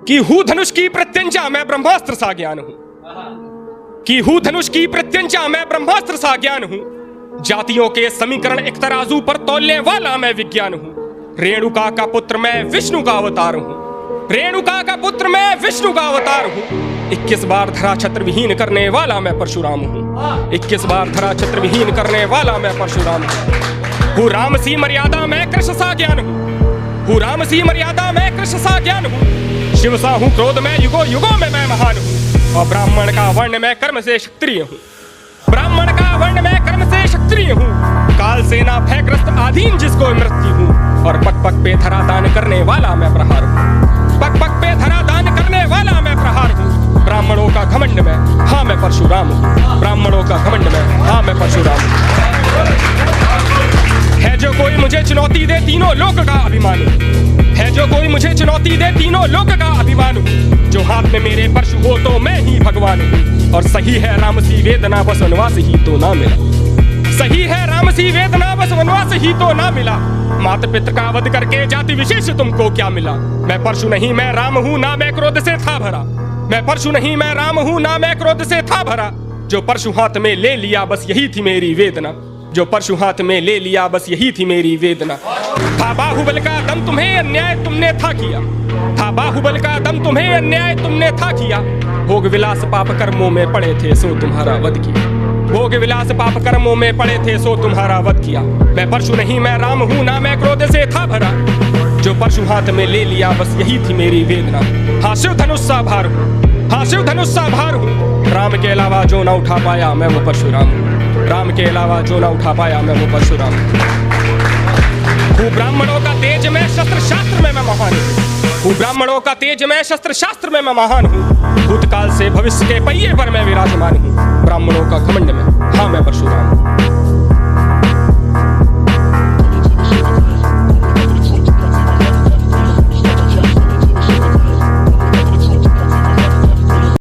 कि हूं धनुष की प्रत्यंचा मैं ब्रह्मास्त्र सा ज्ञान हूं, कि हूं धनुष की प्रत्यंचा मैं ब्रह्मास्त्र सा ज्ञान हूं। जातियों के समीकरण एक तराजू पर तौलने वाला मैं विज्ञान हूं। रेणुका का पुत्र मैं विष्णु का अवतार हूं, रेणुका का पुत्र मैं विष्णु का अवतार हूं। 21 बार धरा छत्र विहीन करने वाला मैं परशुराम हूं, 21 बार धरा छत्र विहीन करने वाला मैं परशुराम हूं। राम सी मर्यादा मैं कृष्ण सा ज्ञान हूं, राम सी मर्यादा मैं कृष्ण सा ज्ञान हूं। शिव सा हूं क्रोध में युगों युगों में मैं महान हूं। और ब्राह्मण का वर्ण मैं कर्म से क्षत्रिय हूं, ब्राह्मण का वर्ण मैं कर्म से क्षत्रिय हूं। काल सेना भयग्रस्त अधीन जिसको मृत्यु हूं। और पग पग पे धरा दान करने वाला मैं प्रहार हूं, पग पग पे धरा दान करने वाला मैं प्रहार हूं। ब्राह्मणों का घमंड में हाँ मैं परशुराम हूं, ब्राह्मणों का घमंड में हाँ मैं परशुराम हूं। है जो कोई मुझे चुनौती दे तीनों लोक का अभिमान हूं, है जो कोई मुझे चुनौती दे तीनों लोक का अभिमान हूं। जो हाथ में मेरे परशु हो तो मैं ही भगवान हूं। और सही है राम सी वेदना बस वनवास ही तो ना मिला, सही है राम सी वेदना बस वनवास ही तो ना मिला। माता पिता का वध करके जाति विशेष तुमको क्या मिला। मैं परशु नहीं मैं राम हूं ना मैं क्रोध से था भरा, मैं परशु नहीं मैं राम हूं ना मैं क्रोध से था भरा। जो परशु हाथ में ले लिया बस यही थी मेरी वेदना, जो परशु हाथ में ले लिया बस यही थी मेरी वेदना। था बाहुबल का दम तुम्हें अन्याय तुमने था किया, था बाहुबल का दम तुम्हें अन्याय तुमने था किया। भोग विलास पाप कर्मों में पड़े थे सो तुम्हारा वध किया, भोग विलास पाप कर्मों में पड़े थे सो तुम्हारा वध किया। मैं परशु नहीं मैं राम हूं ना मैं क्रोध से था भरा, जो परशु हाथ में ले लिया बस यही थी मेरी वेदना। हाँ शिव धनुष सा भार हूं, हाँ शिव धनुष सा भार हूं। राम के अलावा जो ना उठा पाया मैं वो परशुराम हूं, राम के अलावा जो ना उठा पाया मैं वो परशुराम हूं। ब्राह्मणों का तेज में शस्त्र शास्त्र में मैं महान हूं, ब्राह्मणों का तेज में शस्त्र शास्त्र में मैं महान हूं। भूतकाल से भविष्य के पहिए पर मैं विराजमान हूं। ब्राह्मणों का घमंड में हाँ मैं परशुराम हूं।